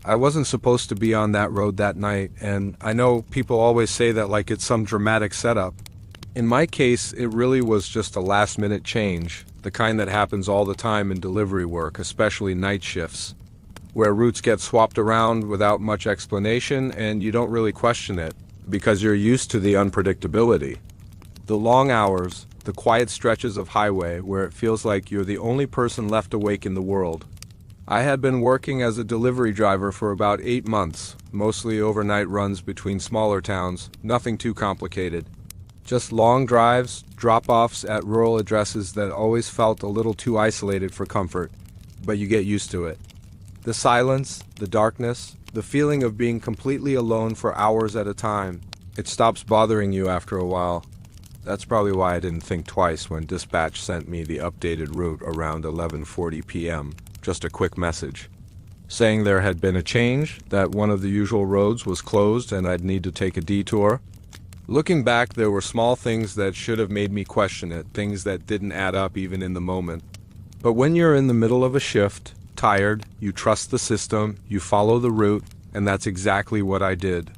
I wasn't supposed to be on that road that night, and I know people always say that like it's some dramatic setup. In my case, it really was just a last-minute change, the kind that happens all the time in delivery work, especially night shifts, where routes get swapped around without much explanation and you don't really question it, because you're used to the unpredictability. The long hours, the quiet stretches of highway where it feels like you're the only person left awake in the world. I had been working as a delivery driver for about 8 months, mostly overnight runs between smaller towns, nothing too complicated. Just long drives, drop-offs at rural addresses that always felt a little too isolated for comfort, but you get used to it. The silence, the darkness, the feeling of being completely alone for hours at a time, it stops bothering you after a while. That's probably why I didn't think twice when dispatch sent me the updated route around 11:40 p.m., just a quick message, saying there had been a change, that one of the usual roads was closed and I'd need to take a detour. Looking back, there were small things that should have made me question it, things that didn't add up even in the moment. But when you're in the middle of a shift, tired, you trust the system, you follow the route, and that's exactly what I did.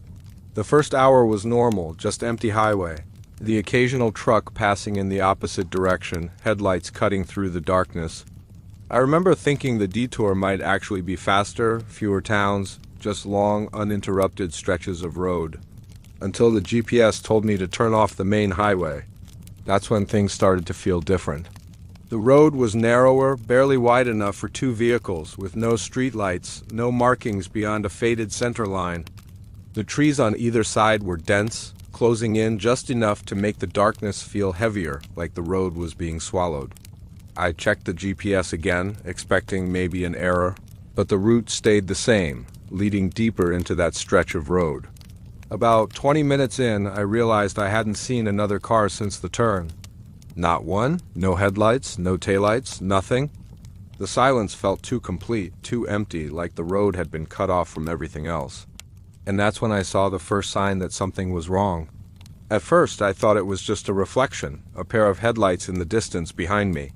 The first hour was normal, just empty highway. The occasional truck passing in the opposite direction, headlights cutting through the darkness. I remember thinking the detour might actually be faster, fewer towns, just long, uninterrupted stretches of road. Until the GPS told me to turn off the main highway. That's when things started to feel different. The road was narrower, barely wide enough for 2 vehicles, with no streetlights, no markings beyond a faded center line. The trees on either side were dense, closing in just enough to make the darkness feel heavier, like the road was being swallowed. I checked the GPS again, expecting maybe an error, but the route stayed the same, leading deeper into that stretch of road. About 20 minutes in, I realized I hadn't seen another car since the turn. Not one, no headlights, no taillights, nothing. The silence felt too complete, too empty, like the road had been cut off from everything else. And that's when I saw the first sign that something was wrong. At first, I thought it was just a reflection, a pair of headlights in the distance behind me.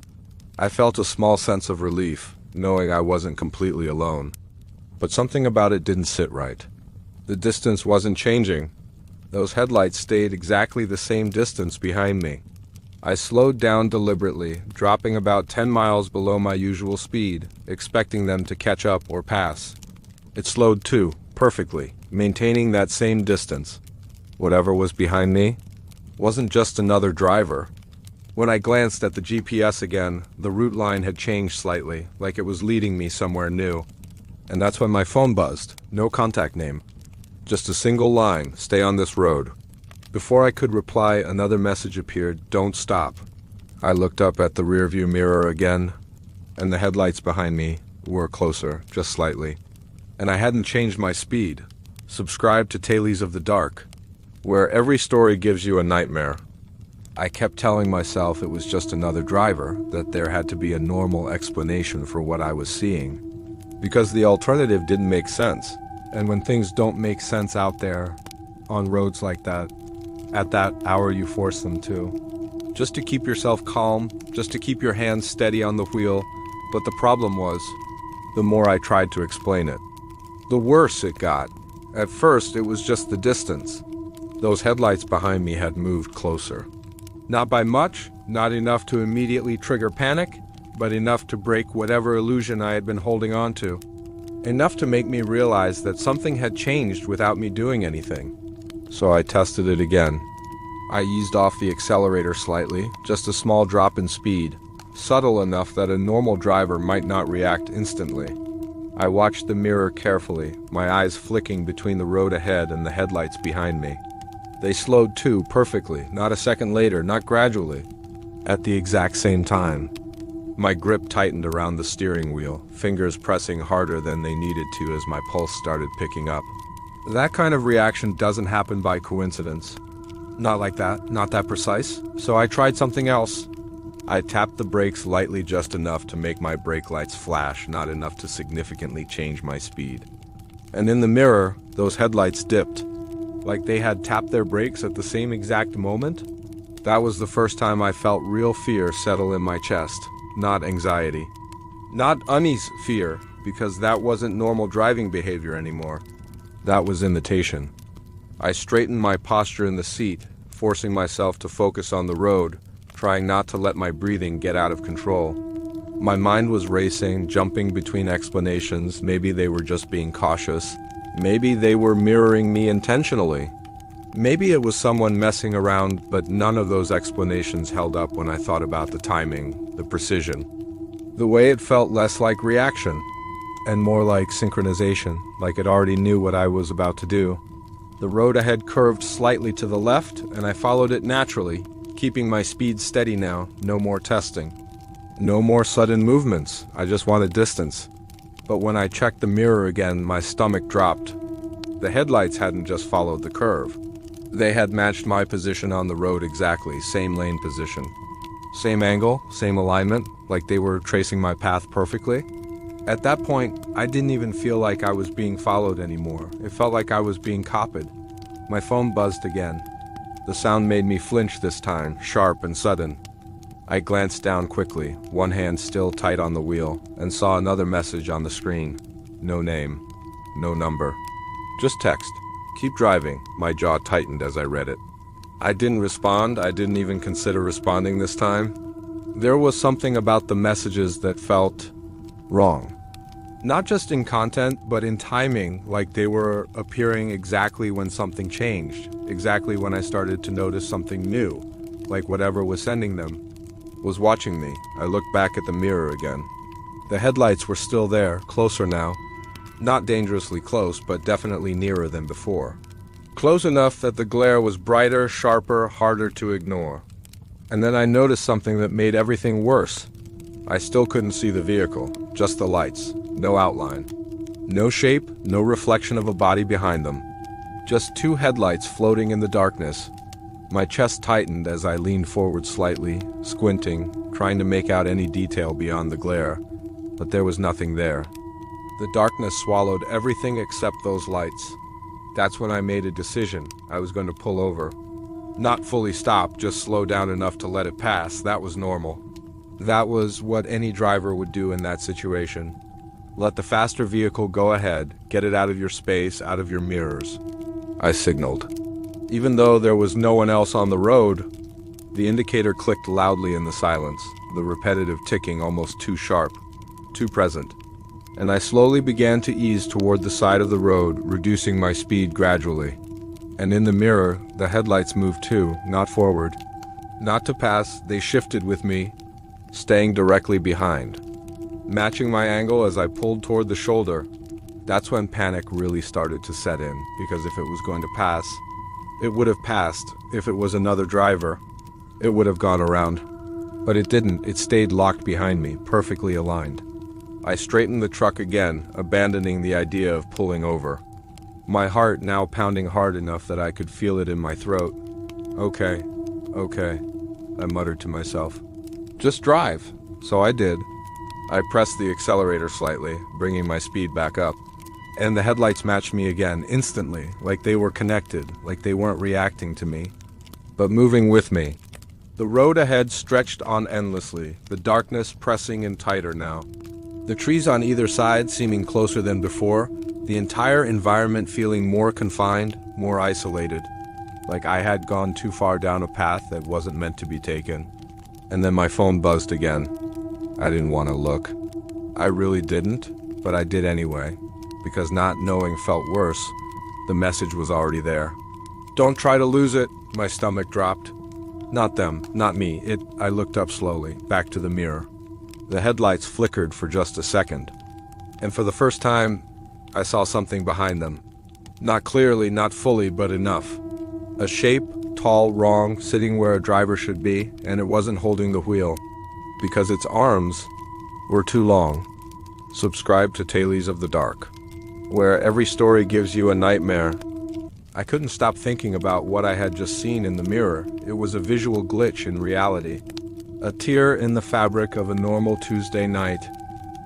I felt a small sense of relief, knowing I wasn't completely alone. But something about it didn't sit right. The distance wasn't changing. Those headlights stayed exactly the same distance behind me. I slowed down deliberately, dropping about 10 miles below my usual speed, expecting them to catch up or pass. It slowed too, perfectly, maintaining that same distance. Whatever was behind me wasn't just another driver. When I glanced at the GPS again, the route line had changed slightly, like it was leading me somewhere new. And that's when my phone buzzed. No contact name. Just a single line, stay on this road. Before I could reply, another message appeared, don't stop. I looked up at the rearview mirror again, and the headlights behind me were closer, just slightly. And I hadn't changed my speed. Subscribe to Tales of the Dark, where every story gives you a nightmare. I kept telling myself it was just another driver, that there had to be a normal explanation for what I was seeing, because the alternative didn't make sense. And when things don't make sense out there, on roads like that, at that hour you force them to. Just to keep yourself calm, just to keep your hands steady on the wheel. But the problem was, the more I tried to explain it, the worse it got. At first, it was just the distance. Those headlights behind me had moved closer. Not by much, not enough to immediately trigger panic, but enough to break whatever illusion I had been holding on to. Enough to make me realize that something had changed without me doing anything. So I tested it again. I eased off the accelerator slightly, just a small drop in speed, subtle enough that a normal driver might not react instantly. I watched the mirror carefully, my eyes flicking between the road ahead and the headlights behind me. They slowed too, perfectly, not a second later, not gradually. At the exact same time. My grip tightened around the steering wheel, fingers pressing harder than they needed to as my pulse started picking up. That kind of reaction doesn't happen by coincidence. Not like that, not that precise. So I tried something else. I tapped the brakes lightly, just enough to make my brake lights flash, not enough to significantly change my speed. And in the mirror, those headlights dipped, like they had tapped their brakes at the same exact moment. That was the first time I felt real fear settle in my chest. Not anxiety. Not unease fear, because that wasn't normal driving behavior anymore. That was imitation. I straightened my posture in the seat, forcing myself to focus on the road, trying not to let my breathing get out of control. My mind was racing, jumping between explanations. Maybe they were just being cautious. Maybe they were mirroring me intentionally. Maybe it was someone messing around, but none of those explanations held up when I thought about the timing, the precision. The way it felt less like reaction, and more like synchronization, like it already knew what I was about to do. The road ahead curved slightly to the left, and I followed it naturally, keeping my speed steady now, no more testing. No more sudden movements, I just wanted distance. But when I checked the mirror again, my stomach dropped. The headlights hadn't just followed the curve. They had matched my position on the road exactly, same lane position. Same angle, same alignment, like they were tracing my path perfectly. At that point, I didn't even feel like I was being followed anymore. It felt like I was being copied. My phone buzzed again. The sound made me flinch this time, sharp and sudden. I glanced down quickly, one hand still tight on the wheel, and saw another message on the screen. No name, no number. Just text. Keep driving. My jaw tightened as I read it. I didn't respond. I didn't even consider responding this time. There was something about the messages that felt wrong. Not just in content, but in timing, like they were appearing exactly when something changed, exactly when I started to notice something new, like whatever was sending them was watching me. I looked back at the mirror again. The headlights were still there, closer now. Not dangerously close, but definitely nearer than before. Close enough that the glare was brighter, sharper, harder to ignore. And then I noticed something that made everything worse. I still couldn't see the vehicle, just the lights, no outline. No shape, no reflection of a body behind them. Just two headlights floating in the darkness. My chest tightened as I leaned forward slightly, squinting, trying to make out any detail beyond the glare. But there was nothing there. The darkness swallowed everything except those lights. That's when I made a decision. I was going to pull over. Not fully stop, just slow down enough to let it pass. That was normal. That was what any driver would do in that situation. Let the faster vehicle go ahead, get it out of your space, out of your mirrors. I signaled. Even though there was no one else on the road, the indicator clicked loudly in the silence, the repetitive ticking almost too sharp, too present. And I slowly began to ease toward the side of the road, reducing my speed gradually. And in the mirror, the headlights moved too, not forward. Not to pass, they shifted with me, staying directly behind. Matching my angle as I pulled toward the shoulder, that's when panic really started to set in, because if it was going to pass, it would have passed. If it was another driver, it would have gone around. But it didn't. It stayed locked behind me, perfectly aligned. I straightened the truck again, abandoning the idea of pulling over. My heart now pounding hard enough that I could feel it in my throat. Okay, I muttered to myself. Just drive. So I did. I pressed the accelerator slightly, bringing my speed back up. And the headlights matched me again, instantly, like they were connected, like they weren't reacting to me, but moving with me. The road ahead stretched on endlessly, the darkness pressing in tighter now. The trees on either side seeming closer than before, the entire environment feeling more confined, more isolated, like I had gone too far down a path that wasn't meant to be taken. And then my phone buzzed again. I didn't want to look. I really didn't, but I did anyway. Because not knowing felt worse, the message was already there. Don't try to lose it, my stomach dropped. Not them, not me. I looked up slowly, back to the mirror. The headlights flickered for just a second. And for the first time, I saw something behind them. Not clearly, not fully, but enough. A shape, tall, wrong, sitting where a driver should be, and it wasn't holding the wheel. Because its arms were too long. Subscribe to Tales of the Dark, where every story gives you a nightmare. I couldn't stop thinking about what I had just seen in the mirror. It was a visual glitch in reality. A tear in the fabric of a normal Tuesday night.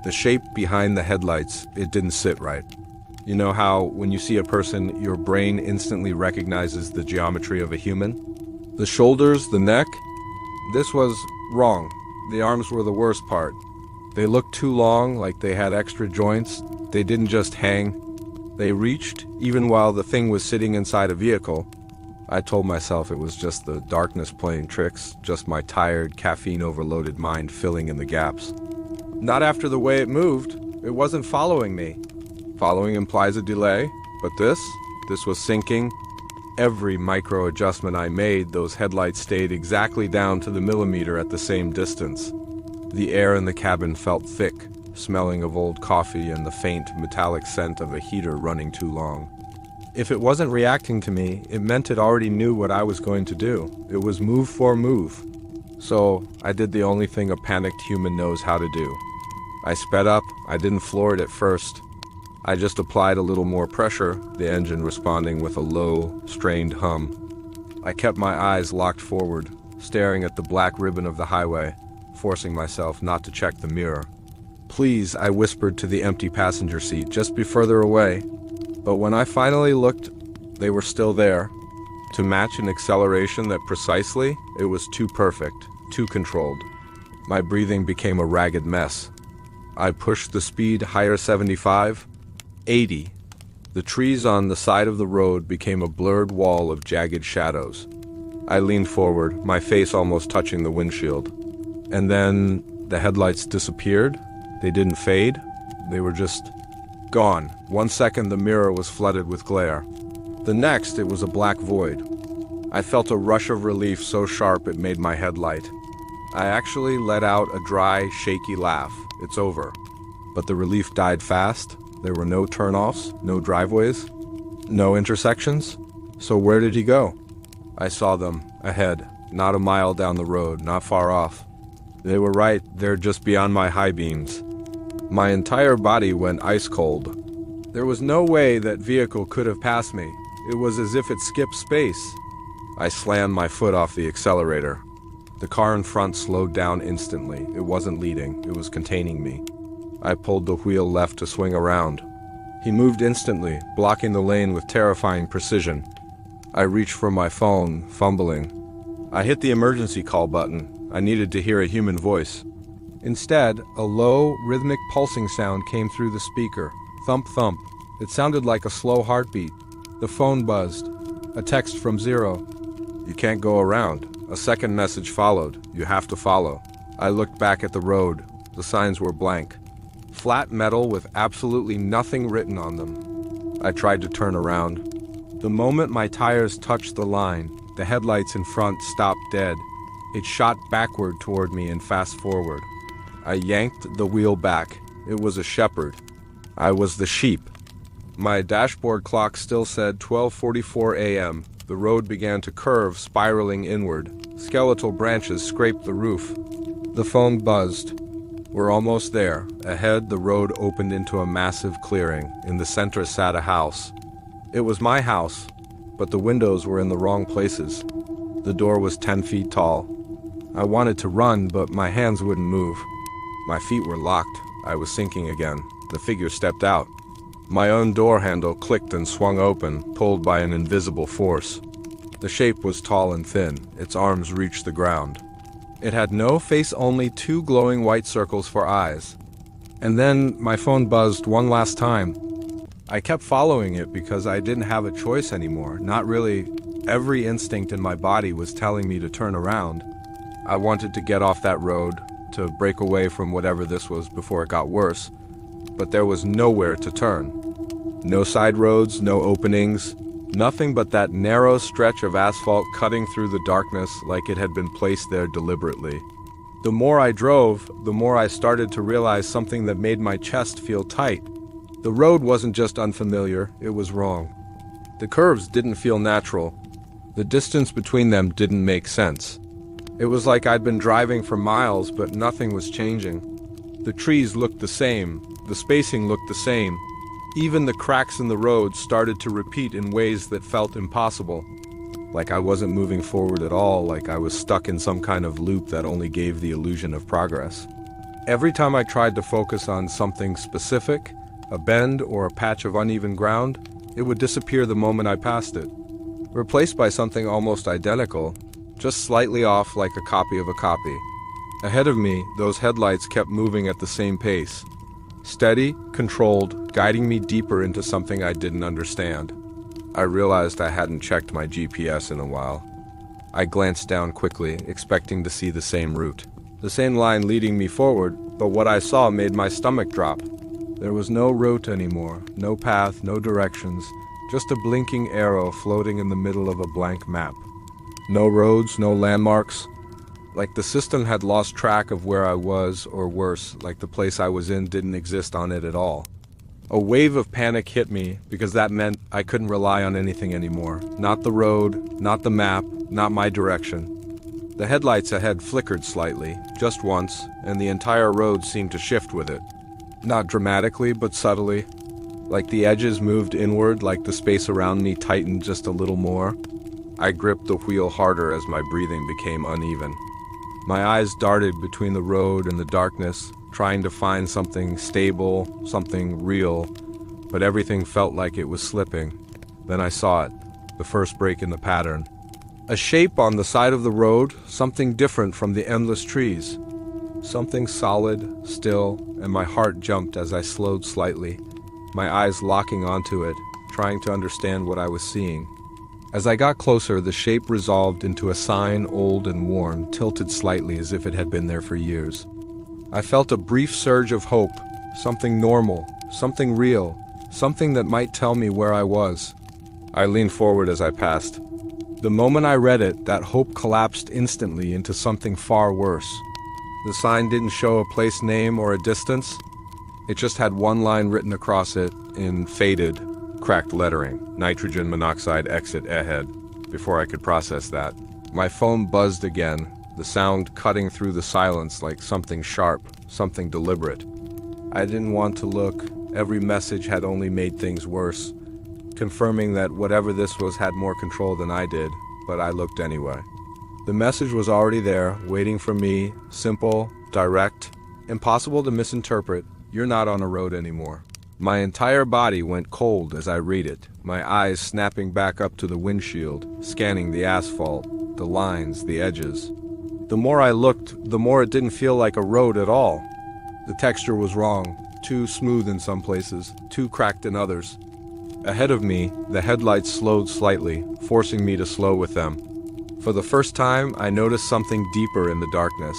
The shape behind the headlights, it didn't sit right. You know how when you see a person, your brain instantly recognizes the geometry of a human? The shoulders, the neck? This was wrong. The arms were the worst part. They looked too long, like they had extra joints. They didn't just hang. They reached, even while the thing was sitting inside a vehicle. I told myself it was just the darkness playing tricks, just my tired, caffeine-overloaded mind filling in the gaps. Not after the way it moved. It wasn't following me. Following implies a delay, but this was syncing. Every micro-adjustment I made, those headlights stayed exactly down to the millimeter at the same distance. The air in the cabin felt thick, smelling of old coffee and the faint, metallic scent of a heater running too long. If it wasn't reacting to me, it meant it already knew what I was going to do. It was move for move. So I did the only thing a panicked human knows how to do. I sped up. I didn't floor it at first. I just applied a little more pressure, the engine responding with a low, strained hum. I kept my eyes locked forward, staring at the black ribbon of the highway, forcing myself not to check the mirror. Please, I whispered to the empty passenger seat, just be further away. But when I finally looked, they were still there. To match an acceleration that precisely, it was too perfect, too controlled. My breathing became a ragged mess. I pushed the speed higher 75, 80. The trees on the side of the road became a blurred wall of jagged shadows. I leaned forward, my face almost touching the windshield. And then the headlights disappeared. They didn't fade. They were just gone. 1 second the mirror was flooded with glare. The next it was a black void. I felt a rush of relief so sharp it made my head light. I actually let out a dry, shaky laugh. It's over. But the relief died fast. There were no turnoffs, no driveways, no intersections. So where did he go? I saw them, ahead, not a mile down the road, not far off. They were right there just beyond my high beams. My entire body went ice cold. There was no way that vehicle could have passed me. It was as if it skipped space. I slammed my foot off the accelerator. The car in front slowed down instantly. It wasn't leading, it was containing me. I pulled the wheel left to swing around. He moved instantly, blocking the lane with terrifying precision. I reached for my phone, fumbling. I hit the emergency call button. I needed to hear a human voice. Instead, a low, rhythmic pulsing sound came through the speaker. Thump, thump. It sounded like a slow heartbeat. The phone buzzed. A text from Zero. You can't go around. A second message followed. You have to follow. I looked back at the road. The signs were blank. Flat metal with absolutely nothing written on them. I tried to turn around. The moment my tires touched the line, the headlights in front stopped dead. It shot backward toward me and fast forward. I yanked the wheel back. It was a shepherd. I was the sheep. My dashboard clock still said 12:44 a.m. The road began to curve, spiraling inward. Skeletal branches scraped the roof. The phone buzzed. We're almost there. Ahead, the road opened into a massive clearing. In the center sat a house. It was my house, but the windows were in the wrong places. The door was 10 feet tall. I wanted to run, but my hands wouldn't move. My feet were locked. I was sinking again. The figure stepped out. My own door handle clicked and swung open, pulled by an invisible force. The shape was tall and thin. Its arms reached the ground. It had no face, only 2 glowing white circles for eyes. And then my phone buzzed one last time. I kept following it because I didn't have a choice anymore. Not really. Every instinct in my body was telling me to turn around. I wanted to get off that road, to break away from whatever this was before it got worse. But there was nowhere to turn. No side roads, no openings, nothing but that narrow stretch of asphalt cutting through the darkness like it had been placed there deliberately. The more I drove, the more I started to realize something that made my chest feel tight. The road wasn't just unfamiliar, it was wrong. The curves didn't feel natural. The distance between them didn't make sense. It was like I'd been driving for miles, but nothing was changing. The trees looked the same. The spacing looked the same. Even the cracks in the road started to repeat in ways that felt impossible. Like I wasn't moving forward at all, like I was stuck in some kind of loop that only gave the illusion of progress. Every time I tried to focus on something specific, a bend or a patch of uneven ground, it would disappear the moment I passed it, replaced by something almost identical, just slightly off like a copy of a copy. Ahead of me, those headlights kept moving at the same pace. Steady, controlled, guiding me deeper into something I didn't understand. I realized I hadn't checked my GPS in a while. I glanced down quickly, expecting to see the same route. The same line leading me forward, but what I saw made my stomach drop. There was no route anymore, no path, no directions, just a blinking arrow floating in the middle of a blank map. No roads, no landmarks. Like the system had lost track of where I was, or worse, like the place I was in didn't exist on it at all. A wave of panic hit me because that meant I couldn't rely on anything anymore. Not the road, not the map, not my direction. The headlights ahead flickered slightly, just once, and the entire road seemed to shift with it. Not dramatically, but subtly. Like the edges moved inward, like the space around me tightened just a little more. I gripped the wheel harder as my breathing became uneven. My eyes darted between the road and the darkness, trying to find something stable, something real, but everything felt like it was slipping. Then I saw it, the first break in the pattern. A shape on the side of the road, something different from the endless trees. Something solid, still, and my heart jumped as I slowed slightly, my eyes locking onto it, trying to understand what I was seeing. As I got closer, the shape resolved into a sign old and worn, tilted slightly as if it had been there for years. I felt a brief surge of hope, something normal, something real, something that might tell me where I was. I leaned forward as I passed. The moment I read it, that hope collapsed instantly into something far worse. The sign didn't show a place name or a distance. It just had one line written across it in faded, cracked lettering, nitrogen monoxide exit ahead. Before I could process that, my phone buzzed again, the sound cutting through the silence like something sharp, something deliberate. I didn't want to look. Every message had only made things worse, confirming that whatever this was had more control than I did, but I looked anyway. The message was already there, waiting for me, simple, direct, impossible to misinterpret. You're not on a road anymore. My entire body went cold as I read it, my eyes snapping back up to the windshield, scanning the asphalt, the lines, the edges. The more I looked, the more it didn't feel like a road at all. The texture was wrong, too smooth in some places, too cracked in others. Ahead of me, the headlights slowed slightly, forcing me to slow with them. For the first time, I noticed something deeper in the darkness.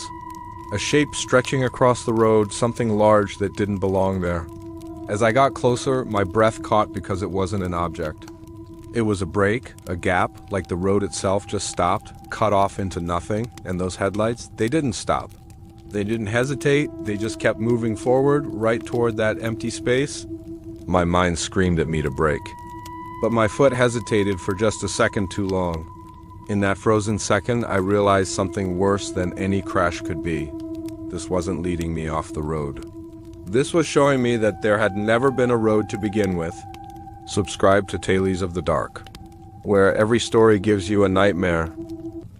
A shape stretching across the road, something large that didn't belong there. As I got closer, my breath caught because it wasn't an object. It was a break, a gap, like the road itself just stopped, cut off into nothing, and those headlights, they didn't stop. They didn't hesitate, they just kept moving forward, right toward that empty space. My mind screamed at me to brake. But my foot hesitated for just a second too long. In that frozen second, I realized something worse than any crash could be. This wasn't leading me off the road. This was showing me that there had never been a road to begin with. Subscribe to Tales of the Dark, where every story gives you a nightmare.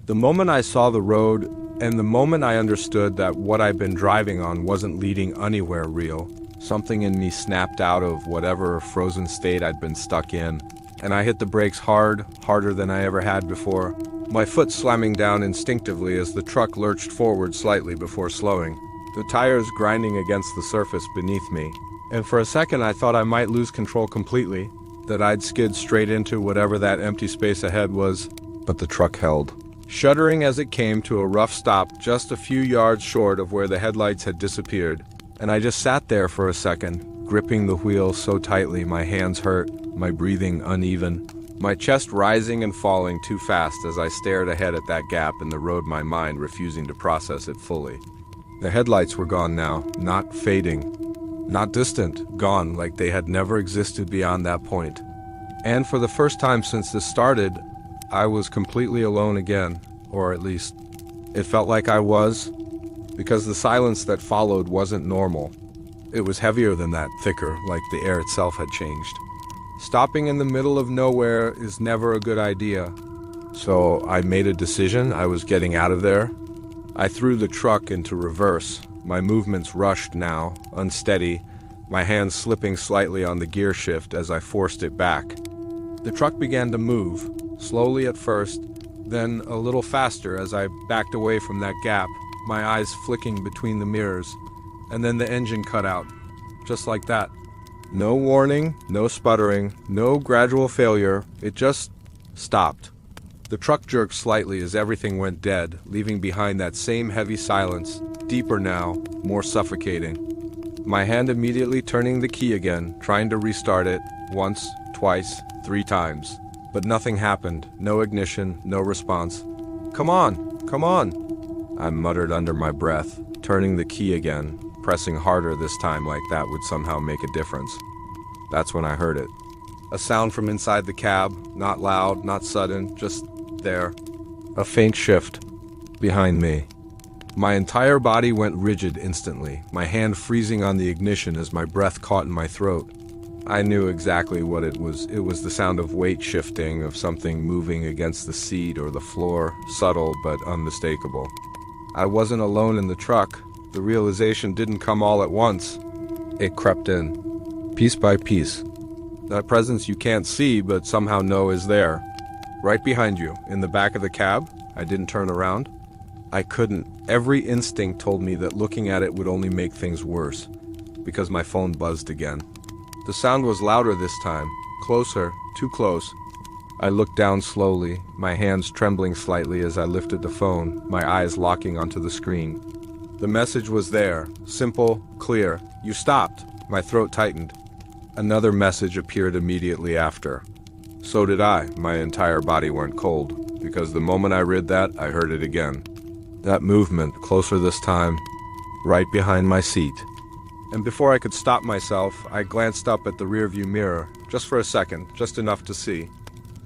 The moment I saw the road, and the moment I understood that what I'd been driving on wasn't leading anywhere real, something in me snapped out of whatever frozen state I'd been stuck in, and I hit the brakes hard, harder than I ever had before, my foot slamming down instinctively as the truck lurched forward slightly before slowing, the tires grinding against the surface beneath me. And for a second I thought I might lose control completely, that I'd skid straight into whatever that empty space ahead was, but the truck held, shuddering as it came to a rough stop just a few yards short of where the headlights had disappeared. And I just sat there for a second, gripping the wheel so tightly my hands hurt, my breathing uneven, my chest rising and falling too fast as I stared ahead at that gap in the road, my mind refusing to process it fully. The headlights were gone now, not fading, not distant, gone like they had never existed beyond that point. And for the first time since this started, I was completely alone again, or at least it felt like I was, because the silence that followed wasn't normal. It was heavier than that, thicker, like the air itself had changed. Stopping in the middle of nowhere is never a good idea. So I made a decision. I was getting out of there. I threw the truck into reverse. My movements rushed now, unsteady, my hands slipping slightly on the gear shift as I forced it back. The truck began to move, slowly at first, then a little faster as I backed away from that gap, my eyes flicking between the mirrors, and then the engine cut out. Just like that. No warning, no sputtering, no gradual failure, it just stopped. The truck jerked slightly as everything went dead, leaving behind that same heavy silence, deeper now, more suffocating. My hand immediately turning the key again, trying to restart it, once, twice, 3 times. But nothing happened, no ignition, no response. Come on, come on, I muttered under my breath, turning the key again, pressing harder this time like that would somehow make a difference. That's when I heard it. A sound from inside the cab, not loud, not sudden, just there. A faint shift behind me. My entire body went rigid instantly, my hand freezing on the ignition as my breath caught in my throat. I knew exactly what it was. It was the sound of weight shifting, of something moving against the seat or the floor, subtle but unmistakable. I wasn't alone in the truck. The realization didn't come all at once. It crept in, piece by piece. That presence you can't see but somehow know is there. Right behind you, in the back of the cab. I didn't turn around. I couldn't. Every instinct told me that looking at it would only make things worse, because my phone buzzed again. The sound was louder this time, closer, too close. I looked down slowly, my hands trembling slightly as I lifted the phone, my eyes locking onto the screen. The message was there, simple, clear. You stopped. My throat tightened. Another message appeared immediately after. So did I. My entire body went cold, because the moment I read that, I heard it again. That movement, closer this time, right behind my seat. And before I could stop myself, I glanced up at the rearview mirror, just for a second, just enough to see.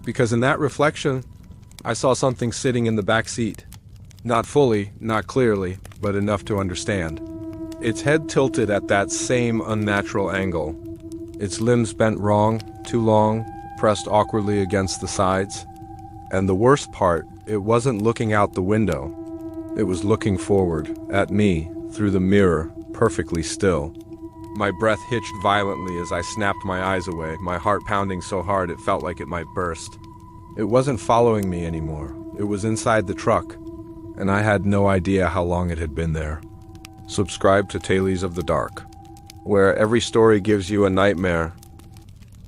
Because in that reflection, I saw something sitting in the back seat. Not fully, not clearly, but enough to understand. Its head tilted at that same unnatural angle. Its limbs bent wrong, too long, pressed awkwardly against the sides. And the worst part, it wasn't looking out the window. It was looking forward, at me, through the mirror, perfectly still. My breath hitched violently as I snapped my eyes away, my heart pounding so hard it felt like it might burst. It wasn't following me anymore. It was inside the truck, and I had no idea how long it had been there. Subscribe to Tales of the Dark, where every story gives you a nightmare.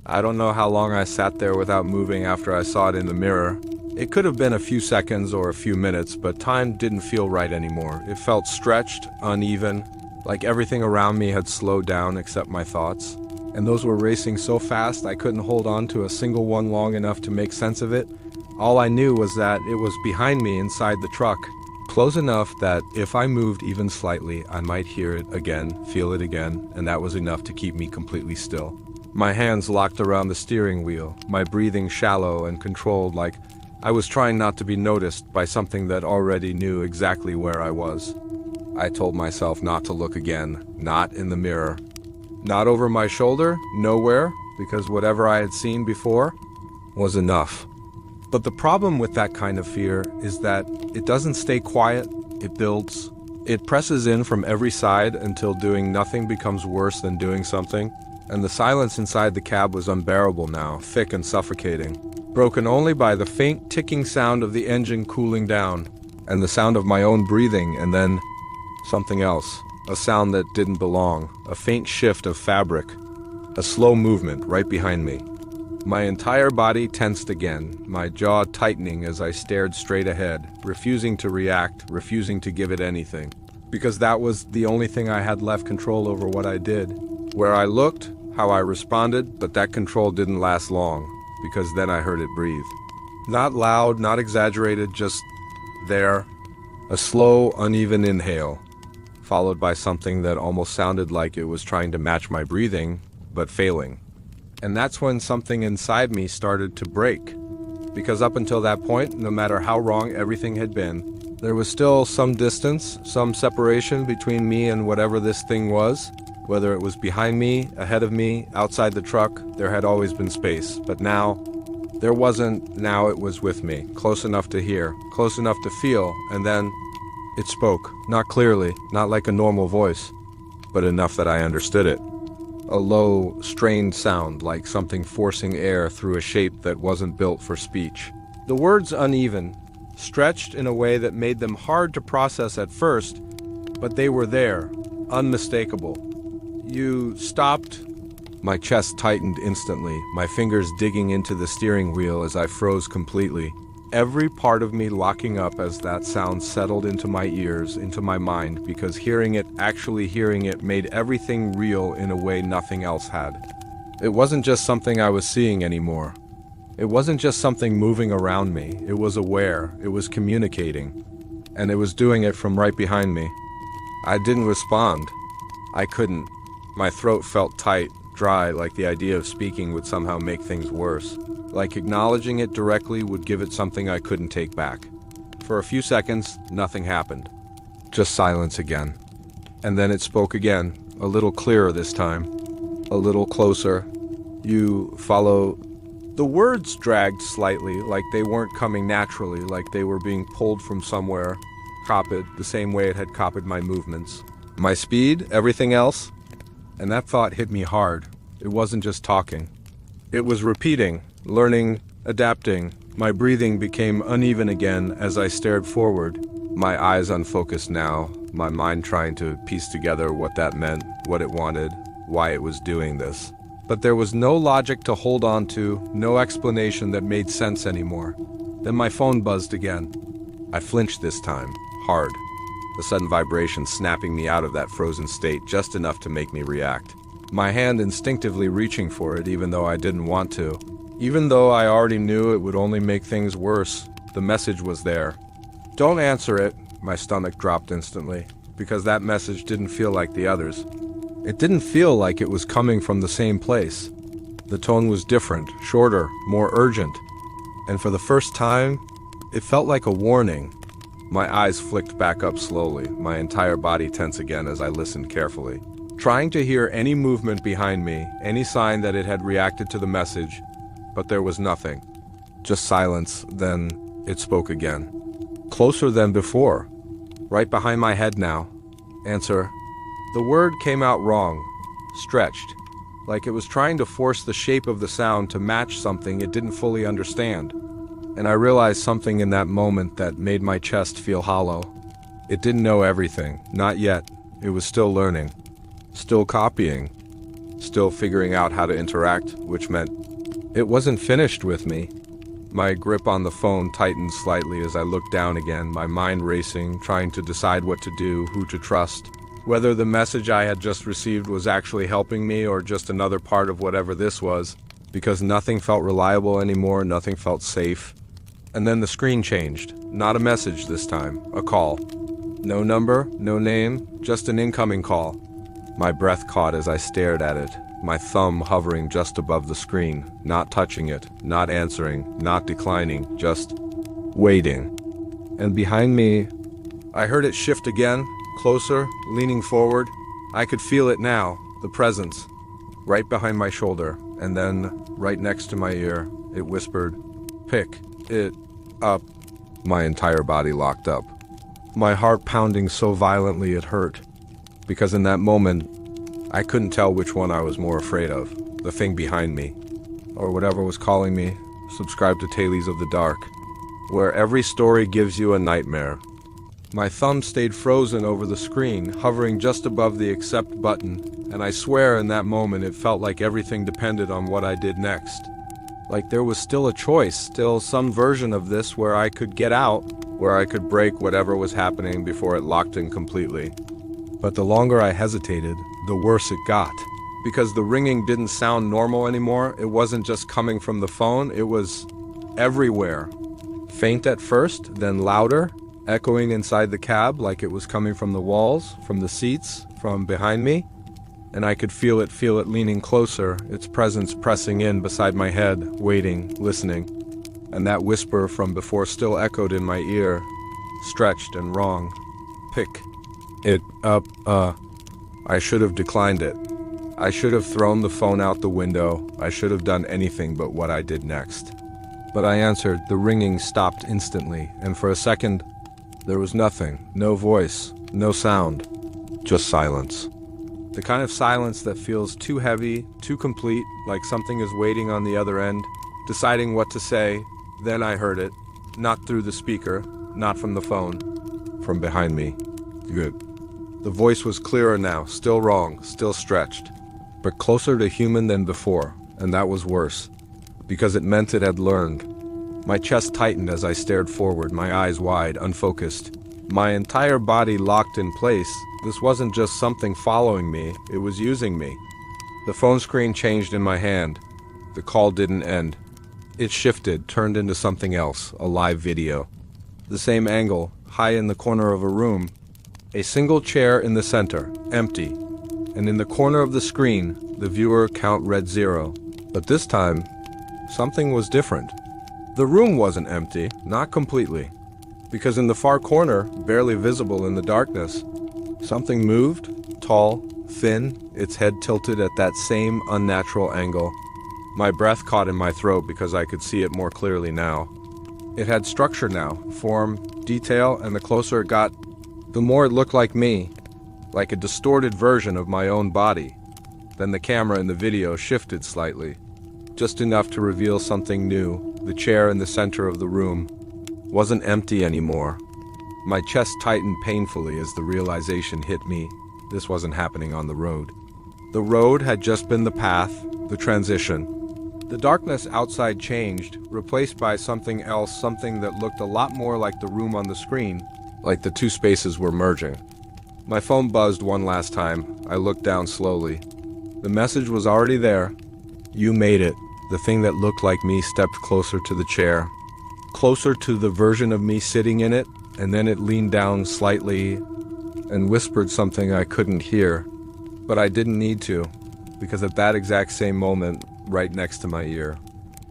I don't know how long I sat there without moving after I saw it in the mirror. It could have been a few seconds or a few minutes, but time didn't feel right anymore. It felt stretched, uneven, like everything around me had slowed down except my thoughts. And those were racing so fast I couldn't hold on to a single one long enough to make sense of it. All I knew was that it was behind me inside the truck, close enough that if I moved even slightly, I might hear it again, feel it again, and that was enough to keep me completely still. My hands locked around the steering wheel, my breathing shallow and controlled, like I was trying not to be noticed by something that already knew exactly where I was. I told myself not to look again, not in the mirror. Not over my shoulder, nowhere, because whatever I had seen before was enough. But the problem with that kind of fear is that it doesn't stay quiet, it builds. It presses in from every side until doing nothing becomes worse than doing something. And the silence inside the cab was unbearable now, thick and suffocating, broken only by the faint ticking sound of the engine cooling down, and the sound of my own breathing, and then something else, a sound that didn't belong, a faint shift of fabric, a slow movement right behind me. My entire body tensed again, my jaw tightening as I stared straight ahead, refusing to react, refusing to give it anything, because that was the only thing I had left control over what I did. Where I looked, how I responded, but that control didn't last long, because then I heard it breathe. Not loud, not exaggerated, just there. A slow, uneven inhale, followed by something that almost sounded like it was trying to match my breathing, but failing. And that's when something inside me started to break. Because up until that point, no matter how wrong everything had been, there was still some distance, some separation between me and whatever this thing was. Whether it was behind me, ahead of me, outside the truck, there had always been space. But now, there wasn't. Now it was with me, close enough to hear, close enough to feel, and then it spoke, not clearly, not like a normal voice, but enough that I understood it. A low, strained sound, like something forcing air through a shape that wasn't built for speech. The words uneven, stretched in a way that made them hard to process at first, but they were there, unmistakable. You stopped. My chest tightened instantly, my fingers digging into the steering wheel as I froze completely. Every part of me locking up as that sound settled into my ears, into my mind, because actually hearing it, made everything real in a way nothing else had. It wasn't just something I was seeing anymore. It wasn't just something moving around me. It was aware, it was communicating, and it was doing it from right behind me. I didn't respond. I couldn't. My throat felt tight, dry, like the idea of speaking would somehow make things worse. Like acknowledging it directly would give it something I couldn't take back. For a few seconds, nothing happened. Just silence again. And then it spoke again, a little clearer this time. A little closer. You follow. The words dragged slightly, like they weren't coming naturally, like they were being pulled from somewhere, copied the same way it had copied my movements. My speed, everything else. And that thought hit me hard. It wasn't just talking. It was repeating, learning, adapting. My breathing became uneven again as I stared forward, my eyes unfocused now, my mind trying to piece together what that meant, what it wanted, why it was doing this. But there was no logic to hold on to, no explanation that made sense anymore. Then my phone buzzed again. I flinched this time, hard. The sudden vibration snapping me out of that frozen state just enough to make me react. My hand instinctively reaching for it even though I didn't want to. Even though I already knew it would only make things worse, the message was there. Don't answer it. My stomach dropped instantly, because that message didn't feel like the others. It didn't feel like it was coming from the same place. The tone was different, shorter, more urgent. And for the first time, it felt like a warning. My eyes flicked back up slowly, my entire body tense again as I listened carefully, trying to hear any movement behind me, any sign that it had reacted to the message, but there was nothing. Just silence, then it spoke again. Closer than before, right behind my head now. Answer. The word came out wrong, stretched, like it was trying to force the shape of the sound to match something it didn't fully understand. And I realized something in that moment that made my chest feel hollow. It didn't know everything, not yet. It was still learning, still copying, still figuring out how to interact, which meant it wasn't finished with me. My grip on the phone tightened slightly as I looked down again, my mind racing, trying to decide what to do, who to trust. Whether the message I had just received was actually helping me or just another part of whatever this was, because nothing felt reliable anymore, nothing felt safe. And then the screen changed. Not a message this time, a call. No number, no name, just an incoming call. My breath caught as I stared at it, my thumb hovering just above the screen, not touching it, not answering, not declining, just waiting. And behind me, I heard it shift again. Closer, leaning forward. I could feel it now, the presence, right behind my shoulder, and then, right next to my ear, it whispered, "Pick it up." My entire body locked up. My heart pounding so violently it hurt, because in that moment, I couldn't tell which one I was more afraid of, the thing behind me, or whatever was calling me. Subscribe to Tales of the Dark, where every story gives you a nightmare. My thumb stayed frozen over the screen, hovering just above the accept button, and I swear in that moment it felt like everything depended on what I did next. Like there was still a choice, still some version of this where I could get out, where I could break whatever was happening before it locked in completely. But the longer I hesitated, the worse it got. Because the ringing didn't sound normal anymore, it wasn't just coming from the phone, it was everywhere. Faint at first, then louder, echoing inside the cab like it was coming from the walls, from the seats, from behind me. And I could feel it leaning closer, its presence pressing in beside my head, waiting, listening. And that whisper from before still echoed in my ear, stretched and wrong. Pick it up, I should have declined it. I should have thrown the phone out the window. I should have done anything but what I did next. But I answered, the ringing stopped instantly, and for a second, there was nothing, no voice, no sound, just silence. The kind of silence that feels too heavy, too complete, like something is waiting on the other end, deciding what to say. Then I heard it. Not through the speaker, not from the phone. From behind me. Good. The voice was clearer now, still wrong, still stretched. But closer to human than before, and that was worse. Because it meant it had learned. My chest tightened as I stared forward, my eyes wide, unfocused. My entire body locked in place. This wasn't just something following me, it was using me. The phone screen changed in my hand. The call didn't end. It shifted, turned into something else, a live video. The same angle, high in the corner of a room. A single chair in the center, empty. And in the corner of the screen, the viewer count read 0. But this time, something was different. The room wasn't empty, not completely. Because in the far corner, barely visible in the darkness, something moved, tall, thin, its head tilted at that same unnatural angle. My breath caught in my throat because I could see it more clearly now. It had structure now, form, detail, and the closer it got, the more it looked like me, like a distorted version of my own body. Then the camera in the video shifted slightly, just enough to reveal something new. The chair in the center of the room wasn't empty anymore. My chest tightened painfully as the realization hit me. This wasn't happening on the road. The road had just been the path, the transition. The darkness outside changed, replaced by something else, something that looked a lot more like the room on the screen, like the two spaces were merging. My phone buzzed one last time. I looked down slowly. The message was already there. You made it. The thing that looked like me stepped closer to the chair, closer to the version of me sitting in it, and then it leaned down slightly and whispered something I couldn't hear. But I didn't need to, because at that exact same moment, right next to my ear,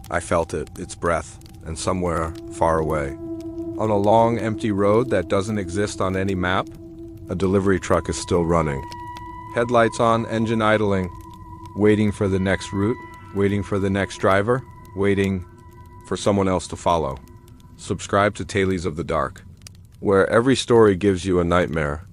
I felt it, its breath, and somewhere far away. On a long, empty road that doesn't exist on any map, a delivery truck is still running. Headlights on, engine idling, waiting for the next route, waiting for the next driver, waiting for someone else to follow. Subscribe to Tales of the Dark, where every story gives you a nightmare,